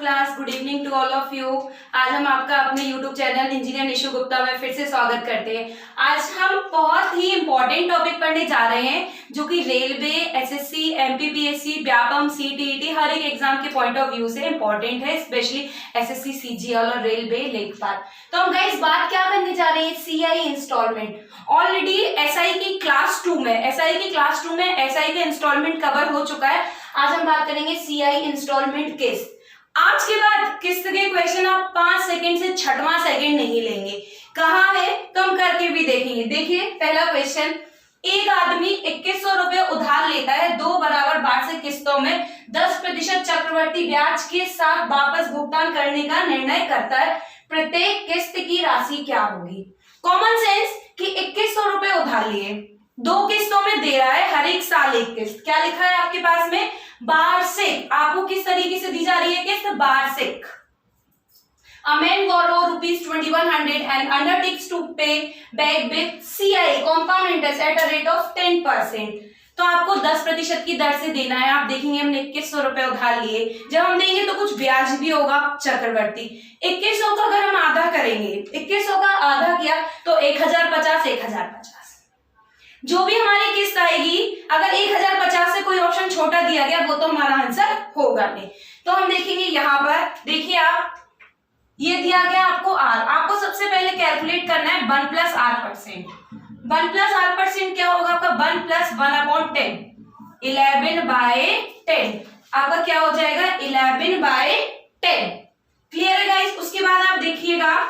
Class, good evening to all of you. आज हम आपका अपने YouTube channel engineer Nishu Gupta में फिर से स्वागत करते हैं। आज हम बहुत ही इंपॉर्टेंट टॉपिक पढ़ने जा रहे हैं जो कि railway, SSC, MPPSC, Vyapam, CTET हर एक एग्जाम के पॉइंट ऑफ व्यू से इंपॉर्टेंट है, स्पेशली एसएससी, सीजीएल और रेलवे लेखपाल। तो हम गाइस बात क्या करने जा रहे हैं, सीआई इंस्टॉलमेंट। ऑलरेडी एसआई की क्लास 2 में एसआई का इंस्टॉलमेंट कवर हो चुका है। आज हम बात करेंगे सीआई इंस्टॉलमेंट किस्त। आज के बाद किस्त के क्वेश्चन आप 5 सेकंड से 6वां सेकंड नहीं लेंगे। कहाँ है तो हम करके भी देखेंगे। देखिए पहला क्वेश्चन, एक आदमी 2100 रुपए उधार लेता है 2 बराबर वार्षिक किस्तों में 10% चक्रवृद्धि ब्याज के साथ वापस भुगतान करने का निर्णय करता है। प्रत्येक किस्त की राशि क्या होगी? कॉमन सेंस कि 2100 रुपए उधार लिए, 2 किस्तों में दे रहा है, हर एक साल एक किस्त। क्या लिखा है आपके पास में? वार्षिक। आपको किस तरीके से दी जा रही है किस्त? वार्षिक। A man borrow rupees 2100 and undertakes to pay back with CI compound interest at a rate of 10%. तो आपको 10% की दर से देना है। आप देखेंगे हमने 2100 रुपए उधार लिए, जब हम देंगे तो कुछ ब्याज भी होगा चक्रवर्ती। 2100 का अगर हम आधा करेंगे, 2100 का आधा किया तो 1050 जो भी हमारी किस्त आएगी, अगर 1050 से कोई ऑप्शन छोटा दिया गया वो तो हमारा आंसर होगा नहीं। तो हम देखेंगे यहाँ पर, देखिए आप, ये दिया गया आपको आर। आपको सबसे पहले कैलकुलेट करना है 1 प्लस R%। 1 प्लस R% क्या होगा आपका? 1 प्लस 1/10, 11/10। आपका क्या हो जाएगा? 11/10। क्लियर है गाइस? उसके बाद आप देखिएगा,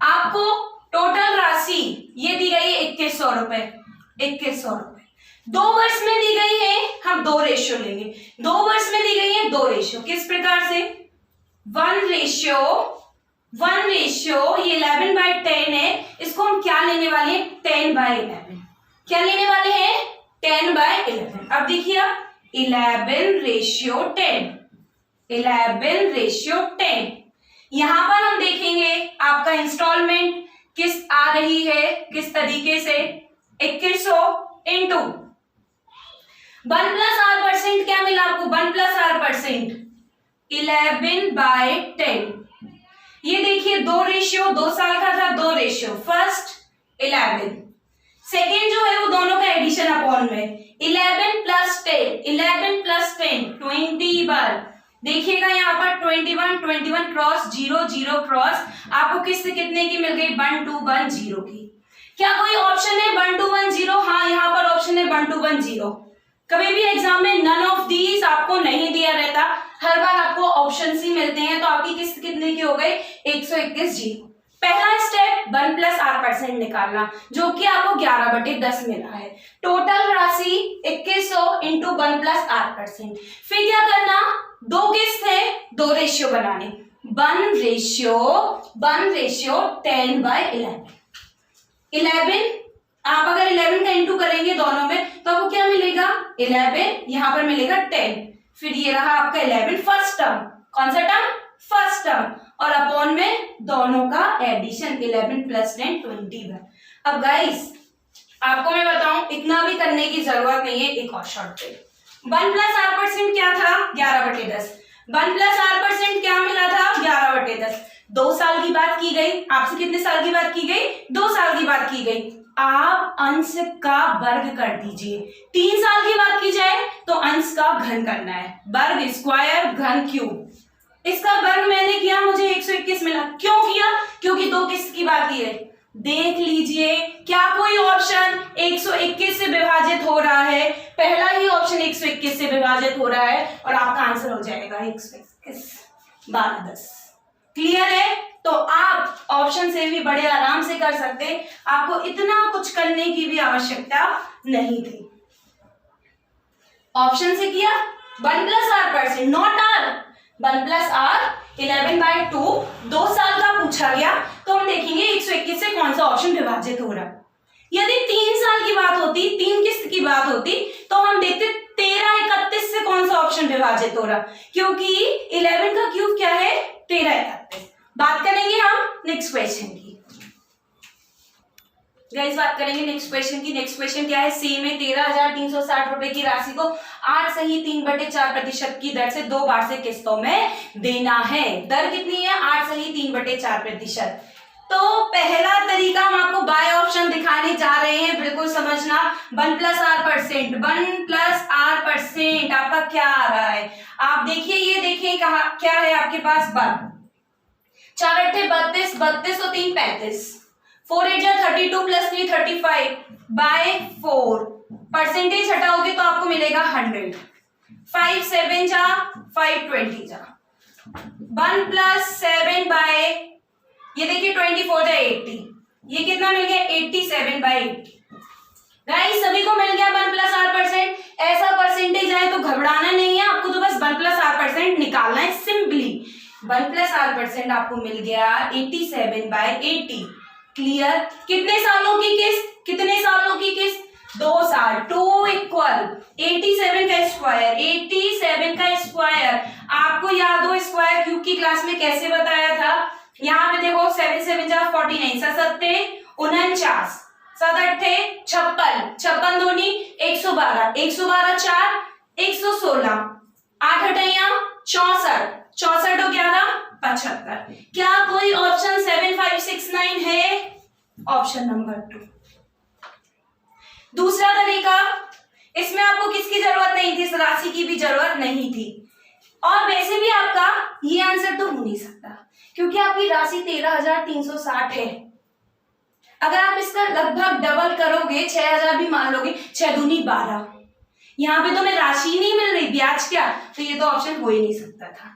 आपको टोटल राशि ये दी गई है 2100 रुपए। 2100 रुपए 2 वर्ष में दी गई है, हम 2 रेशियो लेंगे। 2 वर्ष में दी गई है 2 रेशियो। किस प्रकार से? 1 रेशियो, ये 11/10 है। इसको हम क्या लेने वाले हैं? 10/11। क्या लेने वाले हैं? 10/11। अब देखिए 11/10, 11/10। यहां पर हम देखेंगे आपका इंस्टॉलमेंट किस्त आ रही है किस तरीके से, 2100 इंटू 1 प्लस R% क्या मिला आपको? 1 प्लस R%, 11/10। ये देखिए 2 रेशियो, 2 साल का था, 2 रेशियो। फर्स्ट 11, सेकेंड जो है वो दोनों का एडिशन अपॉन में 11 प्लस 10, 11 प्लस 10 21। देखिएगा यहाँ पर 21 क्रॉस 0 0 क्रॉस, आपको किस्त कितने की मिल गई? 1210 की। क्या कोई ऑप्शन है 1210? हाँ, यहाँ पर ऑप्शन है 1210। कभी भी एग्जाम में नन ऑफ दीज आपको नहीं दिया रहता, हर बार आपको ऑप्शन ही मिलते हैं। तो आपकी किस्त कितने की हो गई? 121 0। पहला स्टेप 1 प्लस R% निकालना, जो कि आपको 11/10 मिला है। टोटल राशि 2100 इंटू 1 प्लस R%। फिर क्या करना? 2 किस्त है, 2 रेशियो बनाने। 1 रेशियो 10/11। 11 आप अगर 11 का इंटू करेंगे दोनों में तो आपको क्या मिलेगा? 11, यहां पर मिलेगा 10। फिर ये रहा आपका 11 फर्स्ट टर्म। कौन सा टर्म? First term. और अपॉन में दोनों का एडिशन 11 प्लस 10 21। अब गाइस आपको मैं बताऊं, इतना भी करने की जरूरत नहीं है। एक और शॉर्ट पे 1 प्लस R% क्या था? 11/10। 1 प्लस R% क्या मिला था? 11/10। 2 साल की बात की गई। आपसे कितने साल की बात की गई? 2 साल की बात की गई। आप अंश का वर्ग कर दीजिए। 3 साल की बात की जाए तो अंश का घन करना है। वर्ग स्क्वायर घन क्यूब। इसका वर्ग मैंने किया, मुझे 121 मिला। क्यों किया? क्योंकि 2 किस्त की बात की है। देख लीजिए, क्या कोई ऑप्शन 121 से विभाजित हो रहा है? पहला ही ऑप्शन 121 से विभाजित हो रहा है और आपका आंसर हो जाएगा 121 1210। क्लियर है? तो आप ऑप्शन से भी बड़े आराम से कर सकते, आपको इतना कुछ करने की भी आवश्यकता नहीं थी। ऑप्शन से किया 1 plus R%, not R। 1 plus R 11/2, 2 साल का पूछा गया तो हम देखेंगे 121 से कौन सा ऑप्शन विभाजित हो रहा है। यदि 3 साल की बात होती, 3 किस्त की बात होती तो हम देखते 1331 से कौन सा ऑप्शन विभाजित हो रहा, क्योंकि 11 का क्यूब क्या है? 1331। बात करेंगे हम नेक्स्ट क्वेश्चन की। गाइस बात करेंगे नेक्स्ट क्वेश्चन की। नेक्स्ट क्वेश्चन क्या है, सेम है। 13,360 रुपए की राशि को 8 सही 3/4% की दर से 2 बार से किस्तों में देना है। दर कितनी है, 8 सही 3/4%। तो पहला तरीका हम आपको बाय ऑप्शन दिखाने जा रहे हैं, बिल्कुल समझना। 1+R%, 1+R% आपका क्या आ रहा है, आप देखिए, ये देखिए कहा क्या है आपके पास, 1 4 8 32, 32 और 3 35, 4 8 जा 32 + 3 35 बाय 4, परसेंटेज हटाओगे तो आपको मिलेगा 100, 5 7 जा 5 20 जा 1+7 बाय, ये देखिए 24 जा 80, ये कितना मिल गया 87/80। गाइस सभी को मिल गया 1+R%। ऐसा परसेंटेज आए तो घबराना नहीं है, आपको तो बस 1+R% निकालना है सिंपली। 1+R% आपको मिल गया 87/80। क्लियर। कितने सालों की किस्त, कितने सालों की किस्त, 2 साल। 2 = 87 का स्क्वायर, 87 का स्क्वायर आपको याद हो स्क्वायर क्यूब की क्लास में कैसे बताया था। यहाँ पे देखो 7 7 जा 49, 7 49, 7 8 56, 56 दूनी 112, 112 4 116, 8 8 64, 64 और 11 75। क्या कोई ऑप्शन 7 5 6 9 है, ऑप्शन नंबर 2। दूसरा तरीका, इसमें आपको किसकी जरूरत नहीं थी, इस राशि की भी जरूरत नहीं थी, और वैसे भी आपका ये आंसर तो हो नहीं सकता क्योंकि आपकी राशि 13,360 है। अगर आप इसका लगभग डबल करोगे, 6,000 भी मान लोगे, 6 दूनी 12, यहाँ पे तो मैं राशि नहीं मिल रही, ब्याज क्या, तो ये तो ऑप्शन हो ही नहीं सकता था।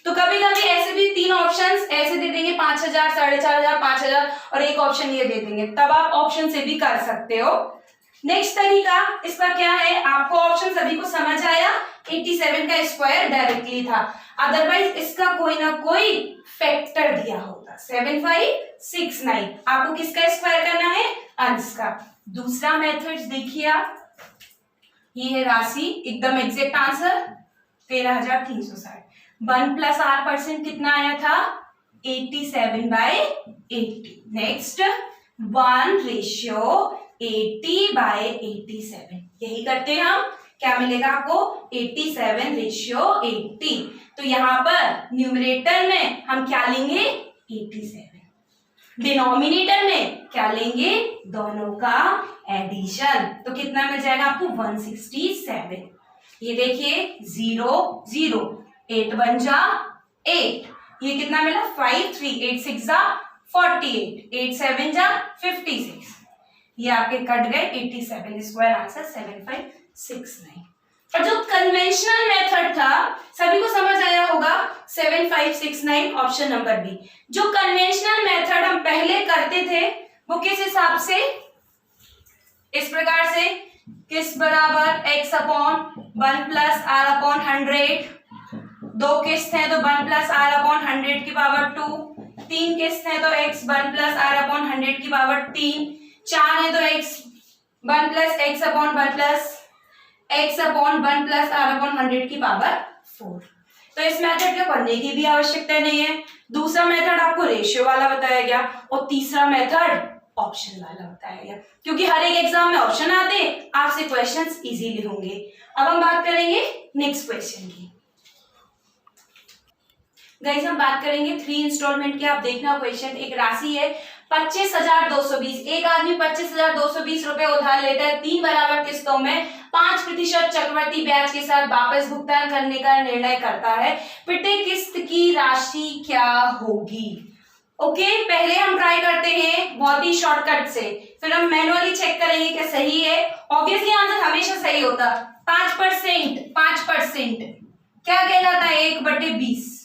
तो कभी कभी ऐसे भी 3 ऑप्शंस ऐसे दे देंगे, 5,000, 4,500, 5,000 और एक ऑप्शन ये दे देंगे, तब आप ऑप्शन से भी कर सकते हो। नेक्स्ट तरीका इसका क्या है, आपको ऑप्शन सभी को समझ आया, 87 का स्क्वायर डायरेक्टली था, अदरवाइज इसका कोई ना कोई फैक्टर दिया होता। 7 5 6 9 आपको किसका स्क्वायर करना है, अंश का। दूसरा मेथड देखिए आप, ये है राशि, एकदम एग्जैक्ट आंसर 13,360। 1+R% कितना आया था, 87/80। नेक्स्ट 1:80/87, यही करते हैं हम, क्या मिलेगा आपको 87:80। तो यहां पर न्यूमरेटर में हम क्या लेंगे 87, डिनोमिनेटर में क्या लेंगे, दोनों का एडिशन, तो कितना मिल जाएगा आपको 167। ये देखिए 0 0, 8 1 जा 8, ये कितना मिला 5 3, 8 6 जा 48, 8 7 जा 56, ये आपके कट गए 87 स्क्वायर, आंसर 7569। और जो कन्वेंशनल मेथड था सभी को समझ आया होगा, 7569 ऑप्शन नंबर बी। जो कन्वेंशनल मेथड हम पहले करते थे वो किस हिसाब से, इस प्रकार से, किस बराबर x/1+r/100, 2 किस्त है तो 1+r/100 की पावर 2, 3 किस्त है तो x 1+r/100 की पावर 3, 4 है तो x 1+x/1+r/100 की पावर 4। तो इस मेथड को करने की भी आवश्यकता नहीं है। दूसरा मेथड आपको रेशियो वाला बताया गया और तीसरा मेथड ऑप्शन वाला बताया गया, क्योंकि हर एक एग्जाम में ऑप्शन आते हैं, आपसे क्वेश्चंस इजीली होंगे। अब हम बात करेंगे नेक्स्ट क्वेश्चन की। गाइस हम बात करेंगे 3 इंस्टॉलमेंट की। आप देखना क्वेश्चन, एक राशि है 25,220, एक आदमी 25,220 रुपए उधार लेता है, 3 बराबर किस्तों में 5% चक्रवृद्धि ब्याज के साथ वापस भुगतान करने का निर्णय करता है। प्रत्येक किस्त की राशि क्या होगी। ओके, पहले हम ट्राई करते हैं बहुत ही शॉर्टकट से, फिर हम मैनुअली चेक करेंगे कि सही है। ऑब्वियसली आंसर हमेशा सही होता। 5% क्या कहलाता है, 1/20,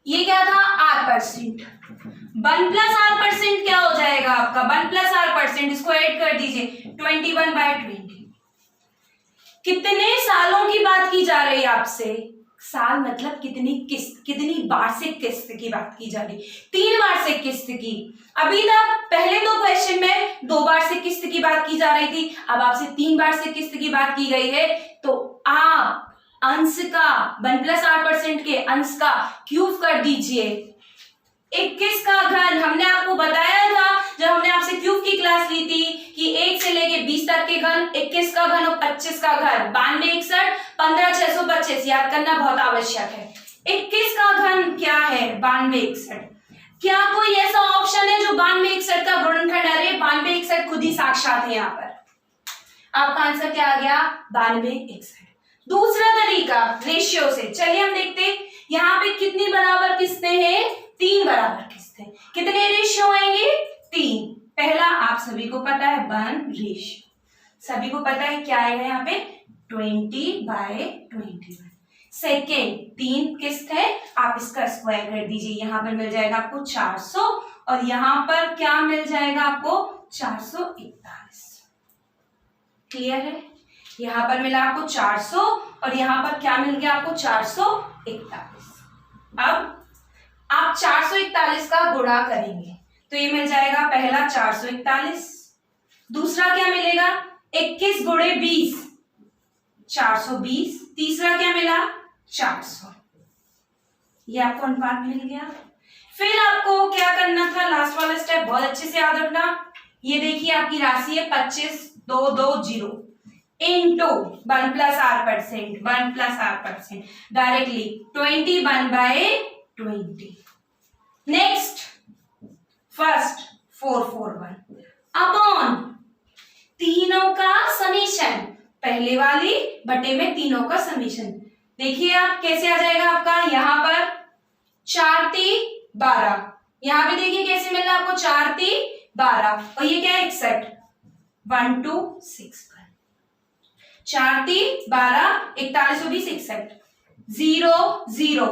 ये क्या था R%। 1+R% क्या हो जाएगा आपका, 1+R% इसको ऐड कर दीजिए 21/20। कितने सालों की बात की जा रही है आपसे, साल मतलब कितनी किस्त, कितनी वार्षिक किस्त की बात की जा रही, 3 वार्षिक किस्त की। अभी तक पहले 2 क्वेश्चन में 2 वार्षिक किस्त की बात की जा रही थी, अब आपसे 3 वार्षिक किस्त की बात की गई है। तो आप अंश का 1+R% के अंश का क्यूब कर दीजिए, 21 का घन, हमने आपको बताया था जब हमने आपसे क्यूब की क्लास ली थी कि 1 से लेके 20 तक के घन, 21 का घन और 25 का घन, 92 61 15 625 याद करना बहुत आवश्यक है। 21 का घन क्या है? 92 61। क्या कोई ऐसा ऑप्शन है जो 92 61 का गुणनखंड? अरे 92 61 खुद ही साक्षात है यहाँ पर। आपका आंसर क्या आ गया? 92 61। दूसरा तरीका रेशियो से, चलिए हम देखते हैं यहाँ पे कितनी बराबर किस्तें हैं? 3 बराबर किस्तें। कितने रेशियो आएंगे? 3। पहला आप सभी को पता है 1 रेशियो, सभी को पता है क्या आएगा यहाँ पे? 20/21। सेकेंड 3 किस्त है, आप इसका स्क्वायर कर दीजिए, यहाँ पर मिल जाएगा आपको 400 और यहाँ पर क्या मिल जाएगा आपको? 441। क्लियर है? यहाँ पर मिला आपको 400 और यहाँ पर क्या मिल गया आपको? 441। अब आप 441 का गुणा करेंगे तो ये मिल जाएगा पहला 441, दूसरा क्या मिलेगा? 21 गुणे 20 420, तीसरा क्या मिला? 400। ये आपको अनुपात मिल गया। फिर आपको क्या करना था? लास्ट वाला स्टेप बहुत अच्छे से याद रखना। ये देखिए आपकी राशि है 25,220 into 1 + r%, 1 + r%, directly 21/20। Next first 441 upon तीनों का समीशन, पहले वाली बटे में तीनों का समीशन। देखिए आप कैसे आ जाएगा आपका? यहाँ पर 4 3 12, यहाँ पे देखिए कैसे मिल रहा है आपको? 4 3 12 और ये क्या है? 61 1 2 6 4 3 12 41 20 61 0 0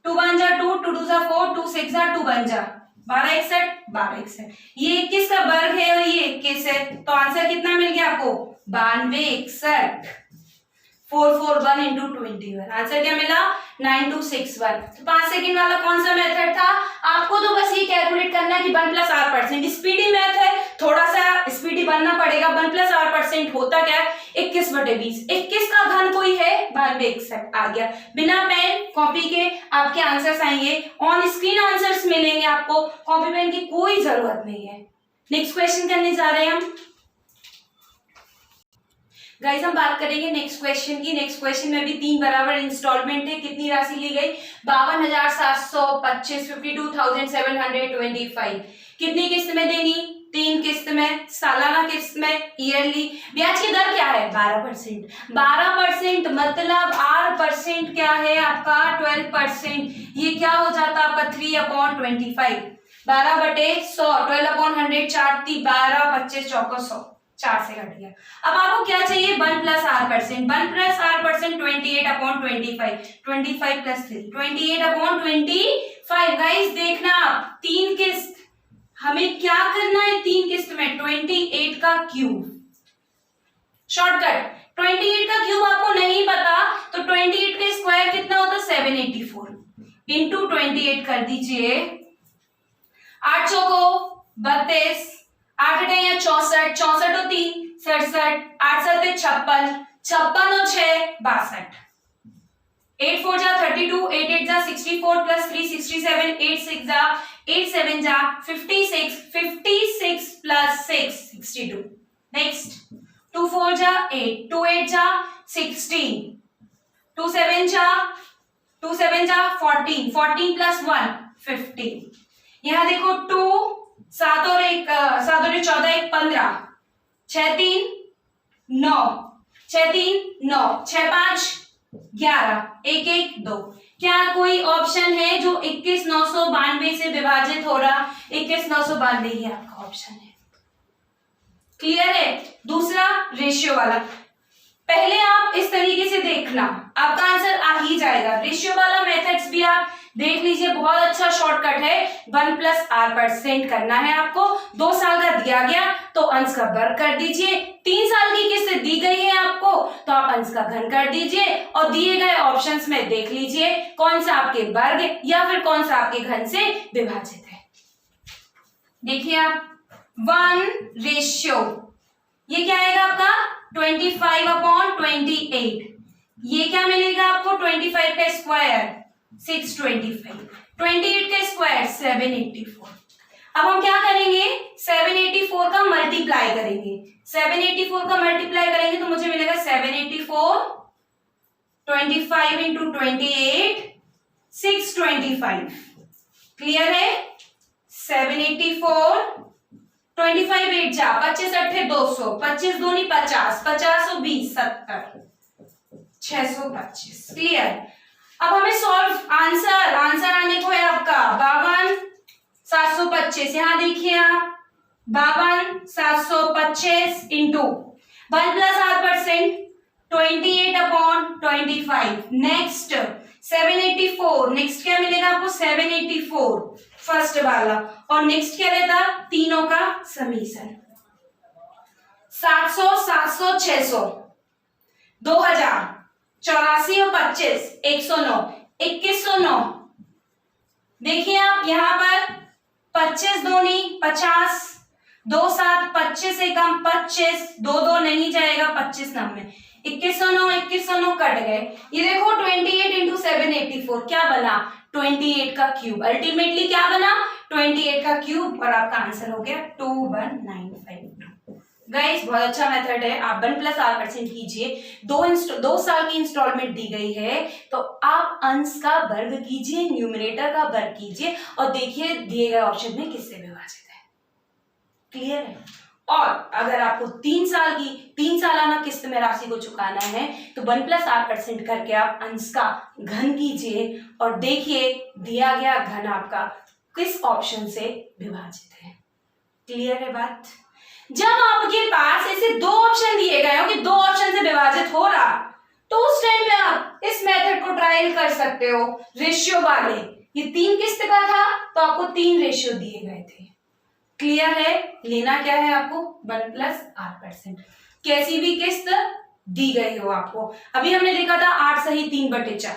2 1 जा 2 2 2 जा 4 2 6 जा 2 1 जा 12 61 12 61। ये 21 का वर्ग है और ये 21 है, तो आंसर कितना मिल गया आपको? 92 61। 441 इंटू 21, आंसर क्या मिला? 9261। तो 5 सेकंड वाला कौन सा मेथड था? आपको तो बस ये कैलकुलेट करना है कि 1 + r%, स्पीडी मैथ है, थोड़ा सा स्पीडी बनना पड़ेगा। 1 + r% होता क्या है? 21/20। 21 का घन कोई है? 92 61 आ गया। बिना पेन कॉपी के आपके आंसर्स आएंगे, ऑन स्क्रीन आंसर्स मिलेंगे आपको, कॉपी पेन की कोई जरूरत नहीं है। नेक्स्ट क्वेश्चन करने जा रहे हैं हम गाइस, हम बात करेंगे नेक्स्ट क्वेश्चन की। नेक्स्ट क्वेश्चन में भी 3 बराबर इंस्टॉलमेंट है। कितनी राशि ली गई? 52,725, 52,725। कितनी किस्त में देनी? 3 किस्त में, सालाना किस्त में, ईयरली। ब्याज की दर क्या है? 12%। 12% मतलब r% क्या है आपका? 12%। ये क्या हो जाता है आपका? 3/25। 12/100, 12/100, 4 3 12, 25 चौको 100, 4 से कट गया। अब आपको क्या चाहिए? 1 + r%, 1 + r% 28/25, 25 + 3 28/25। गाइस देखना, 3 किस्त, हमें क्या करना है? 3 किस्त में 28 का क्यूब। शॉर्टकट, 28 का क्यूब आपको नहीं पता तो 28 का स्क्वायर कितना होता है? 784 इंटू 28 कर दीजिए। 8 चौको 32, 8 × 64, 64 और 3 67, 8 7 56, 56 और 6 62, 8 4 जा 32, 8 8 जा 64 + 3 67, 8 6 जा 8 7 जा 56, 56 + 6 62। नेक्स्ट 2 4 जा 8, 2 8 जा 16, 2 7 जा 14, 14 + 1 15। यहाँ देखो 2 7 और 1 7 और 14 1 15, 6 3 9, 6 3 9, 6 5 11, 1 1 2। क्या कोई ऑप्शन है जो 21,992 से विभाजित हो रहा? 21,992 ही आपका ऑप्शन है। क्लियर है? दूसरा रेशियो वाला, पहले आप इस तरीके से देखना, आपका आंसर आ ही जाएगा। रेशियो वाला मेथड्स भी आप देख लीजिए, बहुत अच्छा शॉर्टकट है। 1 + r% करना है आपको। 2 साल का दिया गया तो अंश का वर्ग कर दीजिए। 3 साल की किस्त दी गई है आपको तो आप अंश का घन कर दीजिए और दिए गए ऑप्शंस में देख लीजिए कौन सा आपके वर्ग या फिर कौन सा आपके घन से विभाजित है। देखिए आप 1 रेशियो, ये क्या आएगा आपका? 25/28। ये क्या मिलेगा आपको? 25 का स्क्वायर 625। 28 का स्क्वायर 784। अब हम क्या करेंगे, 784 का मल्टीप्लाई करेंगे, 784 का मल्टीप्लाई करेंगे तो मुझे मिलेगा 784, 25 इंटू 28, 625। क्लियर है? 784, 25 8 जा 25 8 200, 25 दूनी 50, 50 और 20 70, 625। क्लियर? अब हमें सॉल्व आंसर आने को है आपका 52 725। यहां देखिए आप 52 725 इंटू 1 प्लस 8%, 28/25। नेक्स्ट 784, नेक्स्ट क्या मिलेगा आपको 784 फर्स्ट वाला, और नेक्स्ट क्या रहता तीनों का समीशन 700 700 600 2000 84 और 25 109 2109। देखिए आप यहां पर 25 दूनी 50, 2 7 25 एकम 25, 2 2 नहीं जाएगा 25 9 2109 कट गए। ये देखो 28 इंटू 784 क्या बना 28 का क्यूब। अल्टीमेटली क्या बना 28 का क्यूब, और आपका आंसर हो गया 21952। गाइस बहुत अच्छा मेथड है, आप 1+r% कीजिए। 2 साल की इंस्टॉलमेंट दी गई है तो आप अंश का वर्ग कीजिए, न्यूमरेटर का वर्ग कीजिए और देखिए दिए गए ऑप्शन में किससे विभाजित है। क्लियर है? और अगर आपको 3 सालाना किस्त में राशि को चुकाना है तो 1+r% करके आप अंश का घन कीजिए और देखिए दिया गया घन आपका किस ऑप्शन से विभाजित है। क्लियर है बात? जब आपके पास ऐसे 2 ऑप्शन दिए गए हो कि 2 ऑप्शन से विभाजित हो रहा, तो उस टाइम पे आप इस मेथड को ट्रायल कर सकते हो रेशियो वाले। ये 3 किस्त का था तो आपको 3 रेशियो दिए गए थे। क्लियर है? लेना क्या है आपको 1+r%, कैसी भी किस्त दी गई हो आपको। अभी हमने देखा था 8 सही 3/4,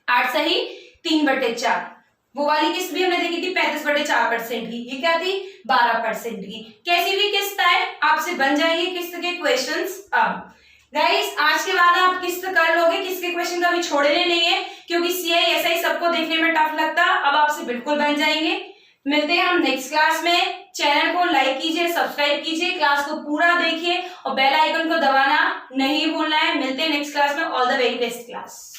8 सही 3/4। वो वाली किस्त भी हमने देखी थी 35/4% की, ये क्या थी 12% की। कैसी भी किस्त आए आपसे बन जाएंगे किस्त के क्वेश्चंस। अब गाइस आज के बाद आप किस्त कर लोगे, किस्त के क्वेश्चन कभी छोड़ने नहीं है क्योंकि सीआई एसआई सबको देखने में टफ लगता, अब आपसे बिल्कुल बन जाएंगे। मिलते हैं हम नेक्स्ट क्लास में। चैनल को लाइक कीजिए, सब्सक्राइब कीजिए, क्लास को पूरा देखिए और बेल आइकन को दबाना नहीं भूलना है। मिलते हैं नेक्स्ट क्लास में। All the very best class.